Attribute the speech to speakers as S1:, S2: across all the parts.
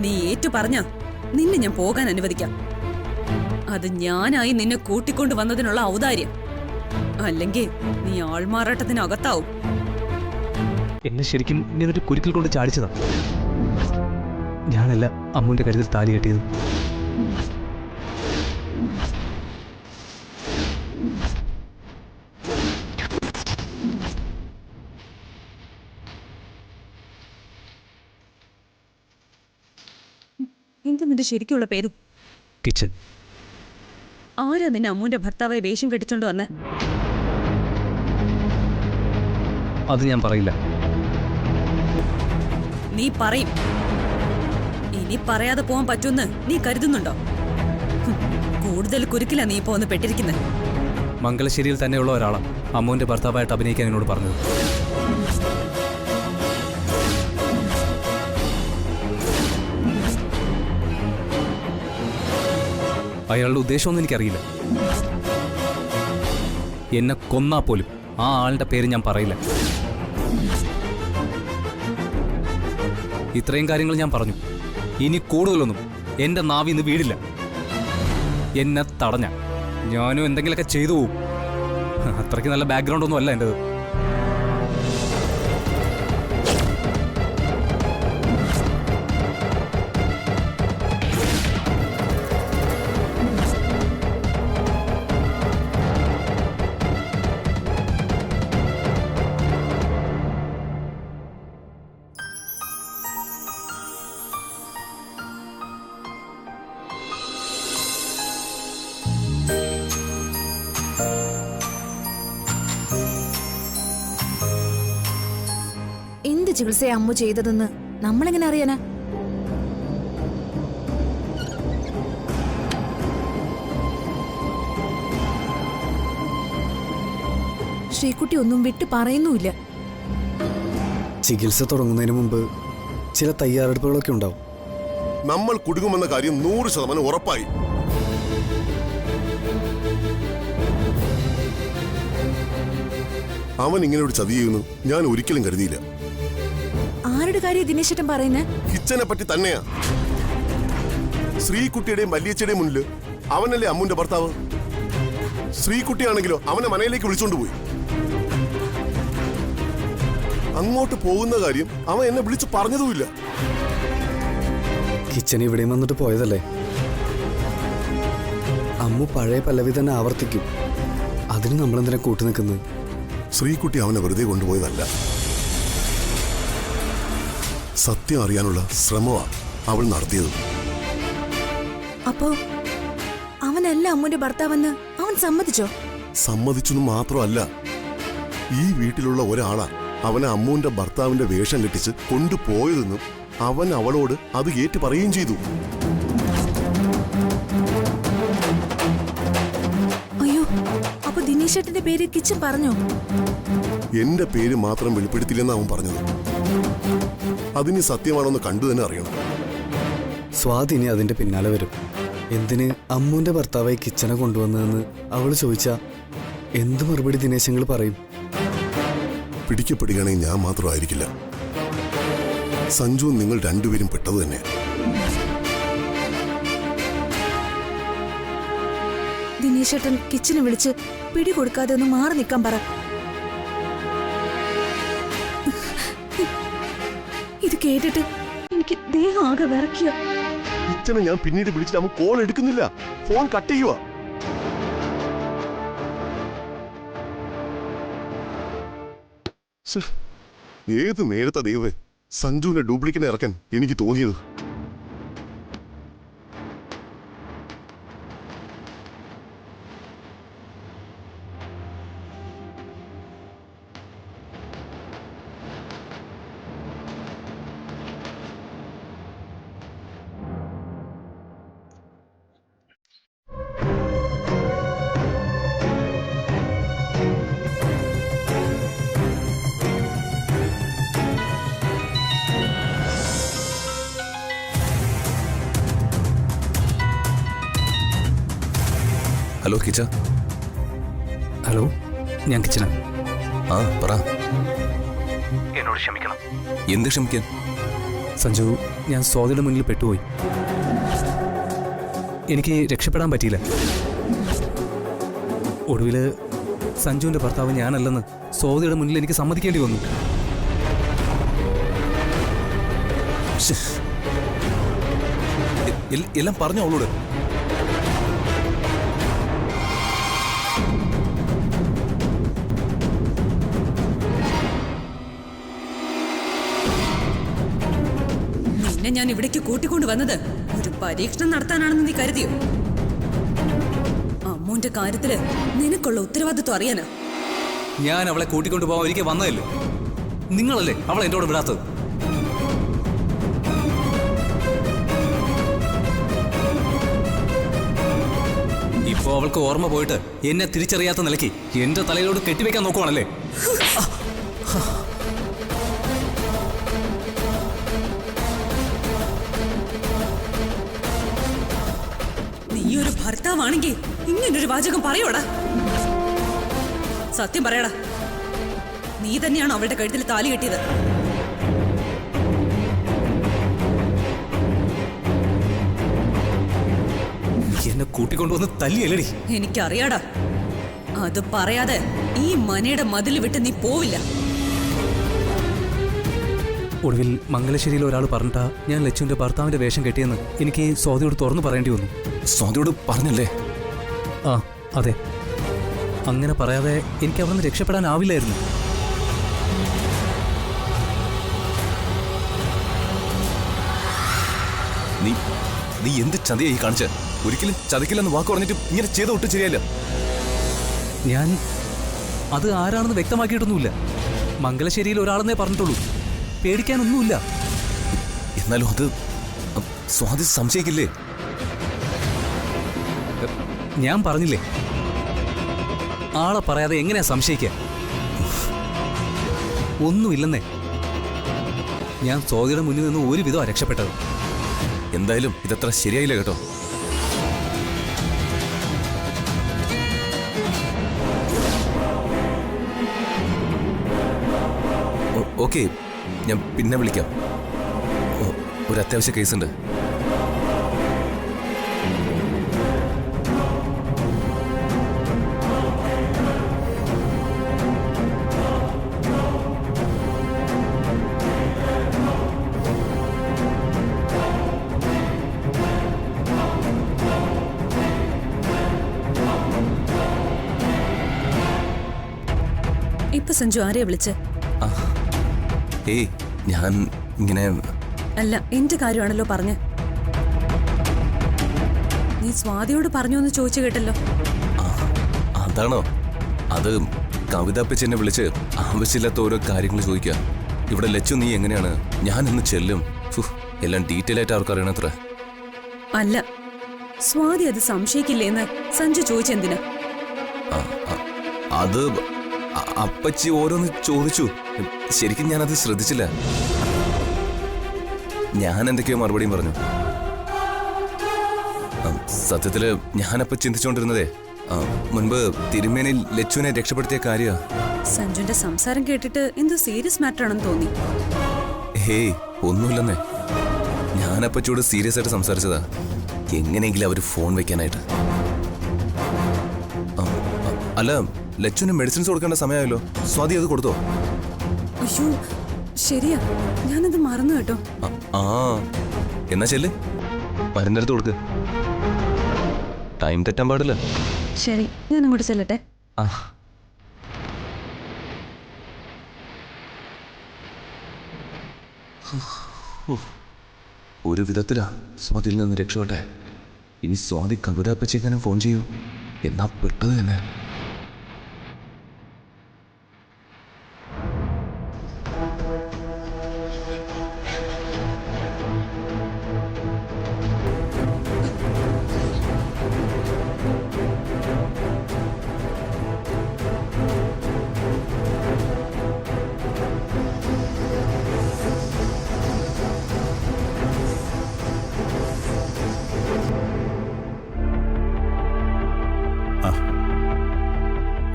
S1: നീ ഏറ്റു പറഞ്ഞ നിന്നെ ഞാൻ പോകാൻ അനുവദിക്കാം. അത് ഞാനായി നിന്നെ കൂട്ടിക്കൊണ്ടു വന്നതിനുള്ള ഔദാര്യം. അല്ലെങ്കിൽ നീ ആൾമാറാട്ടത്തിനകത്താവും.
S2: എന്നെ ശരിക്കും ഇങ്ങനൊരു കുരുക്കിൽ കൊണ്ട് ചാടിച്ചതാ. ഞാനല്ല അമ്മുവിന്റെ കരുത്തിൽ താലി കെട്ടിയത്.
S1: എന്ത് നിന്റെ ശരിക്കുള്ള പേരും?
S2: കിച്ചൻ.
S1: ആരാ നിന്നെ അമ്മുവിന്റെ ഭർത്താവായി വേഷം കെട്ടിച്ചോണ്ട് വന്നെ?
S2: അത് ഞാൻ പറയില്ല.
S1: നീ പറയും. ഇനി പറയാതെ പോവാൻ പറ്റുമെന്ന് നീ കരുതുന്നുണ്ടോ? കൂടുതൽ കുരുക്കിലാ നീ ഇപ്പൊ ഒന്ന് പെട്ടിരിക്കുന്നത്.
S2: മംഗലശ്ശേരിയിൽ തന്നെയുള്ള ഒരാളാണ് അമ്മുവിന്റെ ഭർത്താവായിട്ട് അഭിനയിക്കാൻ എന്നോട് പറഞ്ഞത്. അയാളുടെ ഉദ്ദേശമൊന്നും എനിക്കറിയില്ല. എന്നെ കൊന്നാ പോലും ആ ആളുടെ പേര് ഞാൻ പറയില്ല. ഇത്രയും കാര്യങ്ങൾ ഞാൻ പറഞ്ഞു. ഇനി കൂടുതലൊന്നും എൻ്റെ നാവിന്ന് വീടില്ല. എന്നെ തടഞ്ഞ ഞാനും എന്തെങ്കിലുമൊക്കെ ചെയ്തു പോവും. അത്രയ്ക്ക് നല്ല ബാക്ക്ഗ്രൗണ്ട് ഒന്നും അല്ല എൻ്റെത്.
S3: എന്ത് ചികിത്സയാ അമ്മു ചെയ്തതെന്ന് നമ്മളെങ്ങനെ അറിയാനാ? ശ്രീകുട്ടി ഒന്നും വിട്ടു പറയുന്നുമില്ല.
S4: ചികിത്സ തുടങ്ങുന്നതിന് മുമ്പ് ചില തയ്യാറെടുപ്പുകളൊക്കെ ഉണ്ടാവും.
S5: നമ്മൾ കുടുങ്ങുമെന്ന കാര്യം 100% ഉറപ്പായി. അവൻ ഇങ്ങനെ ഒരു ചതി ചെയ്യുന്നു ഞാൻ ഒരിക്കലും കരുതിയില്ല.
S3: ആരുടെ കാര്യം ദിനേശേട്ടൻ പറയുന്നേ?
S5: കിച്ചനെ പറ്റി തന്നെയാ. ശ്രീകുട്ടിയുടെയും വല്യച്ഛയുടെയും മുന്നിൽ അവനല്ലേ അമ്മുന്റെ ഭർത്താവ്. ശ്രീകുട്ടിയാണെങ്കിലോ അവനെ മനയിലേക്ക് വിളിച്ചോണ്ടുപോയി. അങ്ങോട്ട് പോകുന്ന കാര്യം അവൻ എന്നെ വിളിച്ചു പറഞ്ഞതുമില്ല.
S4: കിച്ചൻ ഇവിടെയും വന്നിട്ട് പോയതല്ലേ. അമ്മു പഴയ പല്ലവി തന്നെ ആവർത്തിക്കും. അതിന് നമ്മളെന്തിനാ കൂട്ടു നിൽക്കുന്നത്?
S5: ശ്രീകുട്ടി അവനെ വെറുതെ കൊണ്ടുപോയതല്ല. സത്യം അറിയാനുള്ള ശ്രമമാ അവൾ നടത്തിയത്.
S3: അപ്പോ അവനല്ല അമ്മുന്റെ ഭർത്താവെന്ന് അവൻ സമ്മതിച്ചോ?
S5: സമ്മതിച്ചെന്ന് മാത്രമല്ല, ഈ വീട്ടിലുള്ള ഒരാളാ അവനെ അമ്മുവിന്റെ ഭർത്താവിന്റെ വേഷം കെട്ടിച്ച് കൊണ്ടുപോയതെന്നും അവൻ അവളോട് അത് ഏറ്റു പറയുകയും ചെയ്തു.
S3: അയ്യോ, അപ്പൊ ദിനേശേട്ടന്റെ പേര് കിച്ചൻ പറഞ്ഞോ?
S5: എന്റെ പേര് മാത്രം വെളിപ്പെടുത്തില്ലെന്ന് അവൻ പറഞ്ഞത്. അതിന് സത്യമാണോന്ന് കണ്ടു തന്നെ അറിയണം.
S4: സ്വാതിനി അതിന്റെ പിന്നാലെ വരും. എന്തിന് അമ്മുവിന്റെ ഭർത്താവായി കിച്ചനെ കൊണ്ടുവന്നതെന്ന് അവള് ചോദിച്ചാ എന്ത് മറുപടി ദിനേശങ്ങൾ പറയും?
S5: പിടിക്കപ്പെടുകയാണെങ്കിൽ ഞാൻ മാത്രമായിരിക്കില്ല, സഞ്ജുവും നിങ്ങൾ രണ്ടുപേരും പെട്ടത് തന്നെ.
S3: ദിനേശേട്ടൻ കിച്ചനെ വിളിച്ച് പിടികൊടുക്കാതെ ഒന്ന് മാറി നിൽക്കാൻ പറ. ഇത് കേട്ടിട്ട് എനിക്ക് ദേഹം ആകെ വിറക്കുക.
S5: കിച്ചനെ ഞാൻ പിന്നീട് വിളിച്ചിട്ട് അവൻ കോൾ എടുക്കുന്നില്ല, ഫോൺ കട്ട് ചെയ്യുക. ഏത് നേരത്തെ ദൈവമേ സഞ്ജുവിനെ ഡ്യൂപ്ലിക്കേറ്റ് ഇറക്കാൻ എനിക്ക് തോന്നിയത്.
S6: ഹലോ കിച്ച.
S2: ഹലോ, ഞാൻ കിച്ചന.
S6: ആ പറ.
S2: എന്നോട് ക്ഷമിക്കണം.
S6: എന്ത് ക്ഷമിക്കാൻ?
S2: സഞ്ജു, ഞാൻ സ്വാതിയുടെ മുന്നിൽ പെട്ടുപോയി. എനിക്ക് രക്ഷപ്പെടാൻ പറ്റിയില്ല. ഒടുവിൽ സഞ്ജുവിൻ്റെ ഭർത്താവ് ഞാനല്ലെന്ന് സ്വാതിയുടെ മുന്നിൽ എനിക്ക് സമ്മതിക്കേണ്ടി വന്നു.
S6: എല്ലാം പറഞ്ഞു അവളോട്.
S1: നിന്നെ ഞാൻ ഇവിടേക്ക് കൂട്ടിക്കൊണ്ടു വന്നത് ഒരു പരീക്ഷണം നടത്താനാണെന്ന് നീ കരുതിയോ? അമ്മൂന്റെ കാര്യത്തില് നിനക്കുള്ള ഉത്തരവാദിത്വം അറിയാനാ.
S2: ഞാൻ അവളെ കൂട്ടിക്കൊണ്ടു പോകാൻ ഒരിക്കൽ വന്നതല്ലേ. നിങ്ങളല്ലേ അവളെ എൻ്റെ കൂടെ വിടാത്തത്. ഇപ്പോ അവൾക്ക് ഓർമ്മ പോയിട്ട് എന്നെ തിരിച്ചറിയാത്ത നിലയ്ക്ക് എന്റെ തലയിലോട് കെട്ടിവെക്കാൻ നോക്കുവാണല്ലേ.
S1: നീ ഒരു ഭർത്താവാണെങ്കിൽ ഇങ്ങനൊരു വാചകം പറയോടാ? സത്യം പറയടാ, നീ തന്നെയാണ് അവളുടെ കഴുത്തിൽ താലി കെട്ടിയത്.
S2: എന്നെ കൂട്ടിക്കൊണ്ടുവന്ന് തല്ലിയല്ലടി.
S1: എനിക്കറിയാടാ. അത് പറയാതെ ഈ മനയുടെ മതിൽ വിട്ട് നീ പോവില്ല.
S2: ഒടുവിൽ മംഗലശ്ശേരിയിൽ ഒരാൾ പറഞ്ഞിട്ടാ ഞാൻ ലച്ചുവിന്റെ ഭർത്താവിന്റെ വേഷം കെട്ടിയെന്ന് എനിക്ക് സ്വാതിയോട് തുറന്നു പറയേണ്ടി വന്നു.
S6: സ്വാതിയോട് പറഞ്ഞല്ലേ?
S2: ആ അതെ, അങ്ങനെ പറയാതെ എനിക്ക് അവിടെ നിന്ന് രക്ഷപ്പെടാനാവില്ലായിരുന്നു.
S6: നീ എന്ത് ചതിയായി കാണിച്ച? ഒരിക്കലും ചതിക്കില്ലെന്ന് വാക്ക് പറഞ്ഞിട്ട് ഇങ്ങനെ ചെയ്ത ഒട്ടും ശരിയല്ല.
S2: ഞാൻ അത് ആരാണെന്ന് വ്യക്തമാക്കിയിട്ടൊന്നുമില്ല. മംഗലശ്ശേരിയിൽ ഒരാളെന്നേ പറഞ്ഞിട്ടുള്ളൂ. പേടിക്കാനൊന്നുമില്ല.
S6: എന്നാലും അത് സ്വാതി സംശയിക്കില്ലേ?
S2: ഞാൻ പറഞ്ഞില്ലേ, ആളെ പറയാതെ എങ്ങനെയാ സംശയിക്കുക? ഒന്നുമില്ലെന്നേ. ഞാൻ സ്വാതിയുടെ മുന്നിൽ നിന്ന് ഒരുവിധമാണ് രക്ഷപ്പെട്ടത്.
S6: എന്തായാലും ഇതത്ര ശരിയായില്ല കേട്ടോ. ഓക്കെ, ഞാൻ പിന്നെ വിളിക്കാം. ഒരു അത്യാവശ്യ കേസുണ്ട്.
S1: ഇപ്പൊ സഞ്ജു ആരെയാ വിളിച്ചേ?
S6: ഏയ്, ഞാൻ ഇങ്ങനെ
S1: അല്ല, എന്റെ കാര്യമാണല്ലോ പറഞ്ഞ്. നീ സ്വാതിയോട് പറഞ്ഞോന്ന് ചോദിച്ചു കേട്ടല്ലോ.
S6: അതാണോ? അത് കവിത അപ്പച്ചെന്നെ വിളിച്ച് ആവശ്യമില്ലാത്ത ഓരോ കാര്യങ്ങൾ ചോദിക്കുക. ഇവിടെ ലച്ചു നീ എങ്ങനെയാണ്, ഞാൻ ഇന്ന് ചെല്ലും, എല്ലാം ഡീറ്റെയിൽ ആയിട്ട് അവർക്ക് അറിയണത്ര.
S1: അല്ല, സ്വാതി അത് സംശയിക്കില്ലേന്ന് സഞ്ജു ചോദിച്ചെന്തിനാ?
S6: അത് അപ്പച്ചി ഓരോന്ന് ചോദിച്ചു. ശരിക്കും ഞാനത് ശ്രദ്ധിച്ചില്ല. ഞാൻ എന്തൊക്കെയോ മറുപടിയും പറഞ്ഞു. സത്യത്തില് ഞാനപ്പോ ചിന്തിച്ചുകൊണ്ടിരുന്നതേ മുൻപ് തിരുമേനി ലച്ചുവിനെ രക്ഷപ്പെടുത്തിയ കാര്യ.
S1: സഞ്ജുന്റെ സംസാരം കേട്ടിട്ട് എന്തോ സീരിയസ് മാറ്റർ ആണെന്ന് തോന്നി.
S6: ഹേയ്, ഒന്നുമില്ലെന്നേ. ഞാനപ്പച്ചോട് സീരിയസ് ആയിട്ട് സംസാരിച്ചതാ, എങ്ങനെയെങ്കിലും അവര് ഫോൺ വെക്കാനായിട്ട്. അല്ല, ലച്ചുവിന് മെഡിസിൻസ് കൊടുക്കേണ്ട സമയമായല്ലോ. സ്വാതി അത് കൊടുത്തോ?
S1: അയ്യോ ശരിയാ, ഞാനത് മറന്നു കേട്ടോ.
S6: ആ എന്നാ ചെല്ല്, മരുന്നെടുത്ത് കൊടുക്ക്. ടൈം തെറ്റാൻ പാടില്ല.
S1: ശരി, ഞാൻ അങ്ങോട്ട് ചെല്ലട്ടെ.
S6: ആ ഒരു വിധത്തിലാ സ്വാതിയിൽ നിന്ന് രക്ഷപ്പെട്ടെ. ഇനി സ്വാതി കവിത അപ്പച്ചേക്കാനും ഫോൺ ചെയ്യൂ, എന്നാ പെട്ടത് തന്നെ.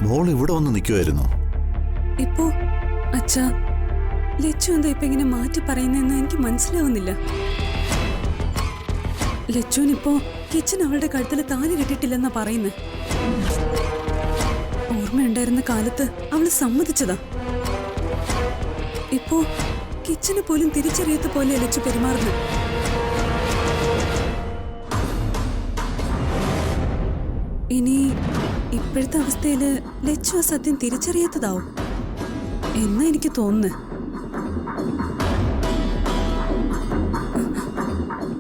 S7: മോൾ ഇവിടെ വന്ന് നിൽക്കുമായിരുന്നു.
S1: ഇപ്പോ അച്ഛാ, ലച്ചു എന്താ ഇപ്പൊ ഇങ്ങനെ മാറ്റി പറയുന്നതെന്ന് എനിക്ക് മനസ്സിലാവുന്നില്ല. ലച്ചുവിനിപ്പോ കിച്ചൻ അവളുടെ കഴുത്തിൽ താലി കെട്ടിട്ടില്ലെന്നാ പറയുന്നത്. ഓർമ്മയുണ്ടായിരുന്ന കാലത്ത് അവള് സമ്മതിച്ചതാ. ഇപ്പോ കിച്ചന് പോലും തിരിച്ചറിയാത്ത പോലെ ലച്ചു പെരുമാറുന്നു. ഇനി ഇപ്പോഴത്തെ അവസ്ഥയില് ലച്ചു ആ സത്യം തിരിച്ചറിയാത്തതാവും എന്നാ എനിക്ക് തോന്നുന്നു.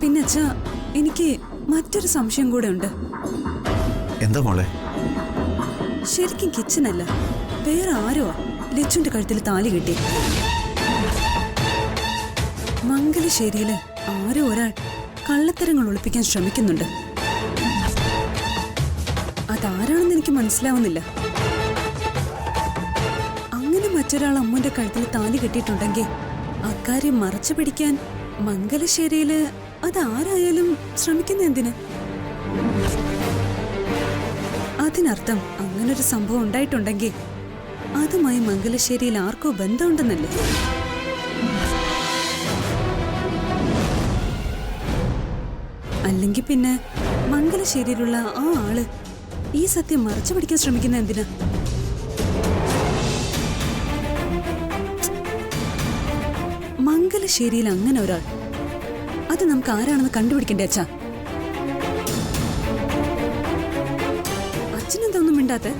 S1: പിന്നെ അച്ഛാ, എനിക്ക് മറ്റൊരു സംശയം കൂടെ ഉണ്ട്.
S7: എന്താ മോളെ?
S1: ശരിക്കും കിച്ചനല്ല, വേറെ ആരോ ലച്ചുവിന്റെ കഴുത്തിൽ താലി കിട്ടി. മംഗലശ്ശേരിയില് ആരോ ഒരാൾ കള്ളത്തരങ്ങൾ ഒളിപ്പിക്കാൻ ശ്രമിക്കുന്നുണ്ട്. അതാരാണെന്ന് എനിക്ക് മനസ്സിലാവുന്നില്ല. അങ്ങനെ മറ്റൊരാൾ അമ്മുന്റെ കഴുത്തിൽ താലി കെട്ടിയിട്ടുണ്ടെങ്കിൽ അക്കാര്യം മറച്ചു പിടിക്കാൻ മംഗലശ്ശേരിയില് അതാരായാലും ശ്രമിക്കുന്ന എന്തിന്? അതിനർത്ഥം അങ്ങനൊരു സംഭവം ഉണ്ടായിട്ടുണ്ടെങ്കിൽ അതുമായി മംഗലശ്ശേരിയിൽ ആർക്കോ ബന്ധമുണ്ടെന്നല്ലേ? അല്ലെങ്കിൽ പിന്നെ മംഗലശ്ശേരിയിലുള്ള ആ ആള് ഈ സത്യം മറച്ചു പിടിക്കാൻ ശ്രമിക്കുന്ന എന്തിനാ? മംഗലശ്ശേരിയിൽ അങ്ങനെ ഒരാൾ, അത് നമുക്ക് ആരാണെന്ന് കണ്ടുപിടിക്കണ്ടേ അച്ഛാ? അച്ഛനെന്താ ഒന്നും മിണ്ടാത്തെ?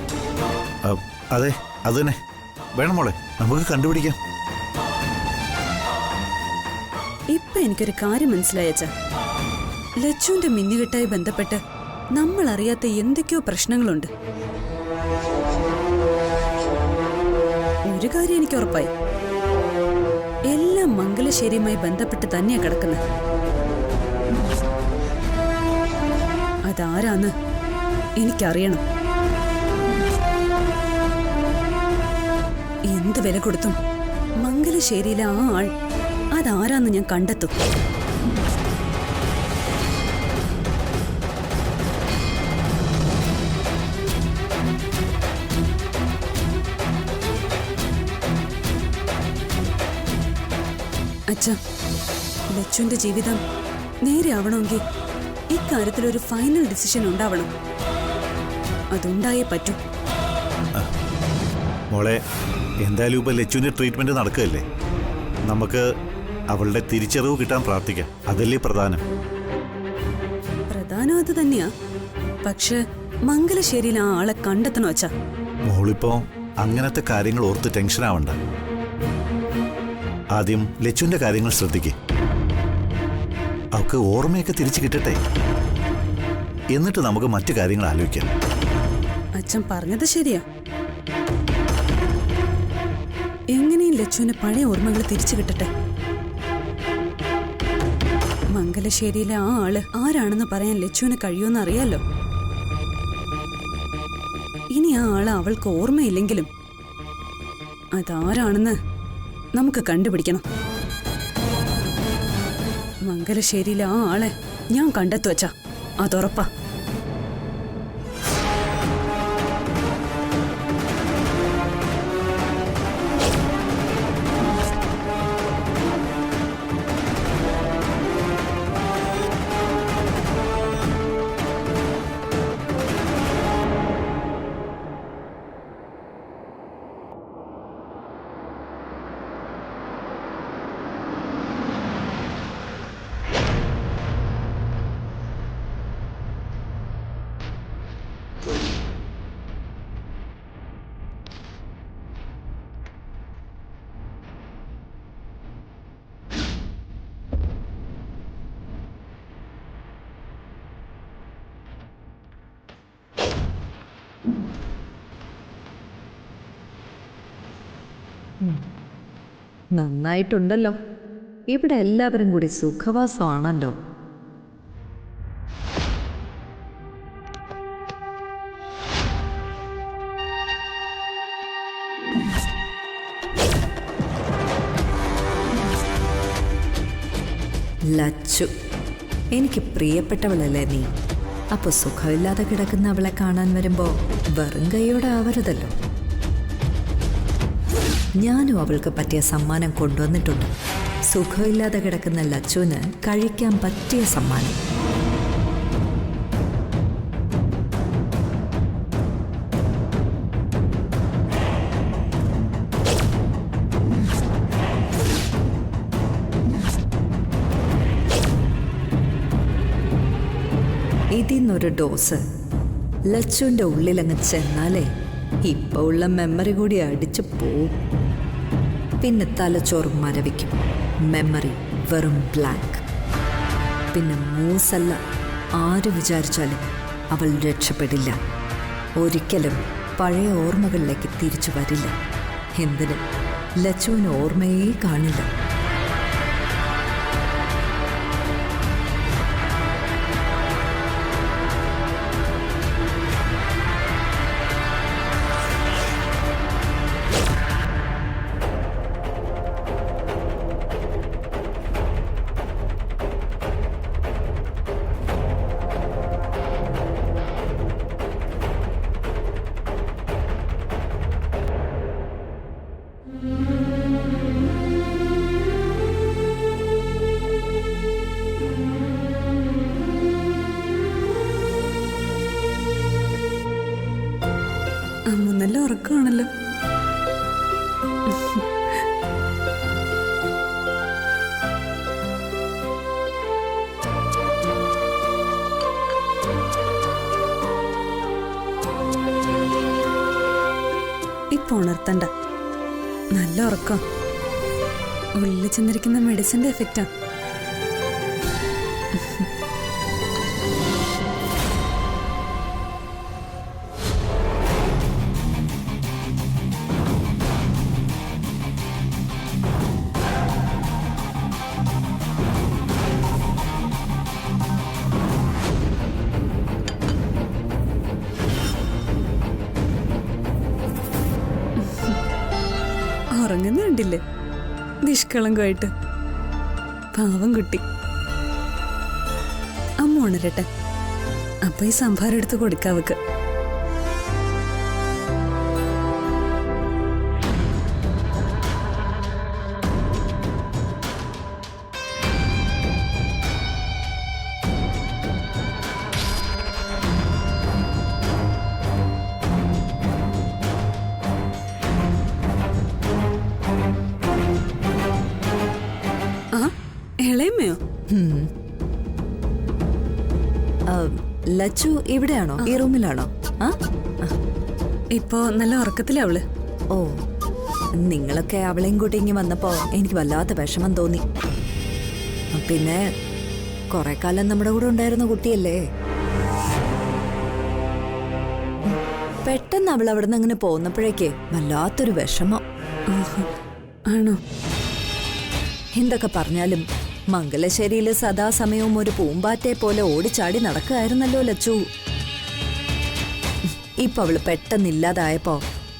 S7: അതെ, അത് തന്നെ വേണം മോളെ, നമുക്ക് കണ്ടുപിടിക്കാം.
S1: ഇപ്പൊ എനിക്കൊരു കാര്യം മനസ്സിലായ അച്ഛാ. ലച്ചുവിന്റെ മിന്നുകെട്ടായി ബന്ധപ്പെട്ട് നമ്മൾ അറിയാത്ത എന്തൊക്കെയോ പ്രശ്നങ്ങളുണ്ട്. ഒരു കാര്യം എനിക്ക് ഉറപ്പായി, എല്ലാം മംഗലശ്ശേരിയുമായി ബന്ധപ്പെട്ട് തന്നെയാ കിടക്കുന്നത്. അതാരാന്ന് എനിക്കറിയണം. എന്ത് വില കൊടുത്തും മംഗലശ്ശേരിയിലെ ആ ആൾ അതാരാന്ന് ഞാൻ കണ്ടെത്തും. അച്ഛാ, ലച്ചുവിന്റെ ജീവിതം നേരെ ആവണമെങ്കിൽ ഇക്കാര്യത്തിലൊരു ഫൈനൽ ഡിസിഷൻ ഉണ്ടാവണം. അതുണ്ടായേ പറ്റൂ.
S7: മോളെ, എന്തായാലും ഇപ്പൊ ലച്ചുവിന്റെ ട്രീറ്റ്മെന്റ് നടക്കുകയല്ലേ, നമുക്ക് അവളുടെ തിരിച്ചറിവ് കിട്ടാൻ പ്രാർത്ഥിക്കാം. അതല്ലേ പ്രധാനം.
S1: പ്രധാനം അത് തന്നെയാ. പക്ഷെ മംഗലശ്ശേരിയിൽ ആ ആളെ കണ്ടെത്തണോ അച്ഛാ?
S7: മോളിപ്പോ അങ്ങനത്തെ കാര്യങ്ങൾ ഓർത്ത് ടെൻഷൻ ആവണ്ട. ആദ്യം ലച്ചുവിന്റെ കാര്യങ്ങൾ ശ്രദ്ധിക്കേ. അവൾക്ക് ഓർമ്മയൊക്കെ തിരിച്ചു കിട്ടട്ടെ, എന്നിട്ട് നമുക്ക് മറ്റു കാര്യങ്ങൾ ആലോചിക്കാം.
S1: അച്ഛൻ പറഞ്ഞത് ശരിയാ. എങ്ങനെയും ലച്ചുവിന് പഴയ ഓർമ്മകൾ തിരിച്ചു കിട്ടട്ടെ. മംഗലശ്ശേരിയിലെ ആ ആള് ആരാണെന്ന് പറയാൻ ലച്ചുവിന് കഴിയുമെന്ന് അറിയാലോ. ഇനി ആ ആള് അവൾക്ക് ഓർമ്മയില്ലെങ്കിലും അതാരാണെന്ന് നമുക്ക് കണ്ടുപിടിക്കണം. മംഗലശ്ശേരിയിലെ ആ ആളെ ഞാൻ കണ്ടെത്തു വച്ചാ, അതുറപ്പാ.
S8: നന്നായിട്ടുണ്ടല്ലോ. ഇവിടെ എല്ലാവരും കൂടി സുഖവാസമാണല്ലോ. ലച്ചു, എനിക്ക് പ്രിയപ്പെട്ടവളല്ലേ നീ. അപ്പൊ സുഖമില്ലാതെ കിടക്കുന്ന അവളെ കാണാൻ വരുമ്പോ വെറും കൈയോടെ ആവരുതല്ലോ. ഞാനും അവൾക്ക് പറ്റിയ സമ്മാനം കൊണ്ടുവന്നിട്ടുണ്ട്. സുഖമില്ലാതെ കിടക്കുന്ന ലച്ചുവിന് കഴിക്കാൻ പറ്റിയ സമ്മാനം. ഇതിന്നൊരു ഡോസ് ലച്ചുവിൻ്റെ ഉള്ളിലങ്ങ് ചെന്നാലേ ഇപ്പൊ ഉള്ള മെമ്മറി കൂടി അടിച്ചു പോവും. പിന്നെ തലച്ചോറ് മരവിക്കും, മെമ്മറി വെറും ബ്ലാങ്ക്. പിന്നെ മൂസല്ല ആര് വിചാരിച്ചാലും അവൾ രക്ഷപ്പെടില്ല. ഒരിക്കലും പഴയ ഓർമ്മകളിലേക്ക് തിരിച്ചു വരില്ല. എന്തിന്, ലച്ചുവിന് ഓർമ്മയേ കാണില്ല.
S1: അമ്മ നല്ല ഉറക്കമാണല്ലോ. ഇപ്പൊ ഉണർത്തണ്ട, നല്ല ഉറക്കം. ഉള്ളിൽ ചെന്നിരിക്കുന്ന മെഡിസിന്റെ എഫക്റ്റാ. ഉറങ്ങുന്നുണ്ടില്ലേ നിഷ്കളങ്കമായിട്ട്. പാവം കുട്ടി. അമ്മ ഉണരട്ടെ, അപ്പൊ ഈ സംഭാരം എടുത്ത് കൊടുക്കാവക്ക്. ഇളയമ്മയോ?
S8: ലച്ചു ഇവിടെയാണോ, ഈ റൂമിലാണോ? ആ,
S1: ഇപ്പോ നല്ല ഉറക്കത്തിലവള്.
S8: ഓ, നിങ്ങളൊക്കെ അവളെയും കൂട്ടി ഇങ്ങി വന്നപ്പോ എനിക്ക് വല്ലാത്ത വിഷമം തോന്നി. പിന്നെ കുറെ കാലം നമ്മുടെ കൂടെ ഉണ്ടായിരുന്ന കുട്ടിയല്ലേ. പെട്ടെന്ന് അവൾ അവിടെ നിന്ന് അങ്ങനെ പോന്നപ്പോഴേക്കേ വല്ലാത്തൊരു വിഷമം.
S1: ആണോ?
S8: എന്തൊക്കെ പറഞ്ഞാലും മംഗലശ്ശേരിയിൽ സദാസമയവും ഒരു പൂമ്പാറ്റെ പോലെ ഓടിച്ചാടി നടക്കുകയായിരുന്നല്ലോ ലച്ചു. ഇപ്പൊ അവള് പെട്ടെന്നില്ലാതായപ്പോ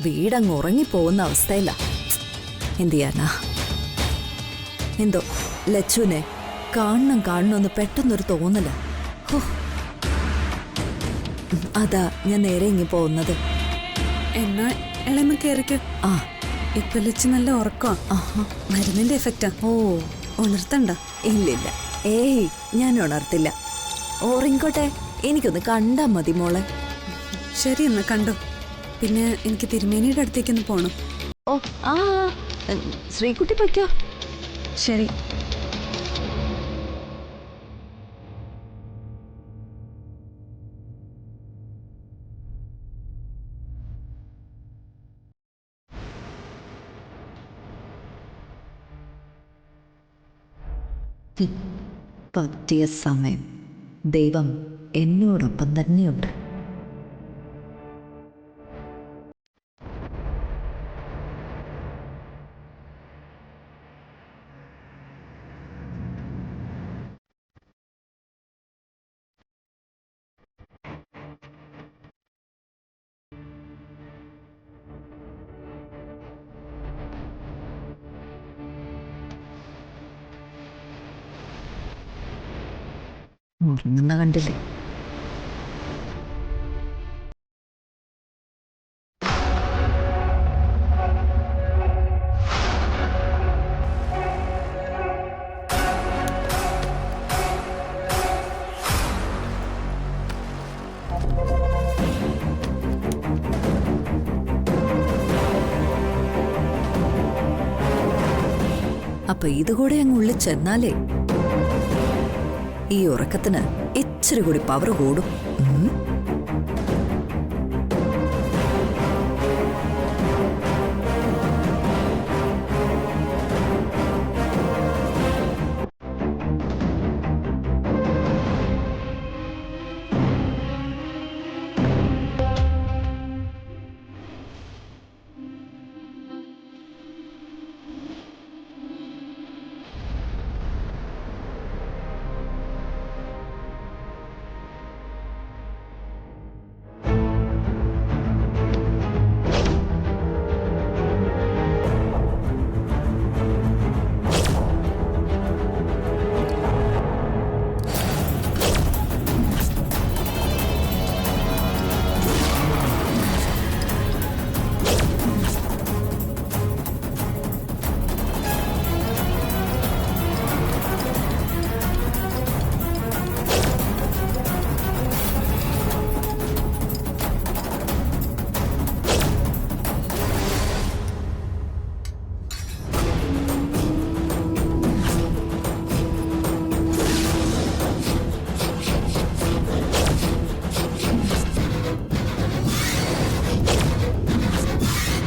S8: വീടങ്ങ് ഉറങ്ങിപ്പോകുന്ന അവസ്ഥയില്ല. എന്ത് ചെയ്യാനാ? എന്തോ ലച്ചുവിനെ കാണണമെന്ന് പെട്ടെന്നൊരു തോന്നല. അതാ ഞാൻ നേരെ ഇങ്ങി പോകുന്നത്.
S1: എന്നാ ഇളയമ്മ കയറിക്കോ.
S8: ആ,
S1: ഇപ്പൊ ലച്ച് നല്ല ഉറക്കോ. മരുന്നിന്റെ എഫക്റ്റാ.
S8: ഓ,
S1: ഉണർത്തണ്ട.
S8: ഇല്ലില്ല, ഏയ് ഞാൻ ഉണർത്തില്ല. ഓറിങ്കോട്ടെ, എനിക്കൊന്ന് കണ്ടാ മതി മോളെ.
S1: ശരി, എന്നാ കണ്ടോ. പിന്നെ എനിക്ക് തിരുമേനിയുടെ അടുത്തേക്കൊന്ന് പോണം.
S8: ഓ, ആ, ശ്രീകുട്ടി പൊയ്ക്കോ.
S1: ശരി.
S8: പറ്റിയ സമയം. ദൈവം എന്നോടൊപ്പം തന്നെയുണ്ട്. ഉറങ്ങുന്ന കണ്ടില്ലേ. അപ്പൊ ഇതുകൂടെ അങ്ങ് ഉള്ളിൽ ചെന്നാലേ ഈ ഉറക്കത്തിന് ഇച്ചിരി കൂടി പവർ കൂടും.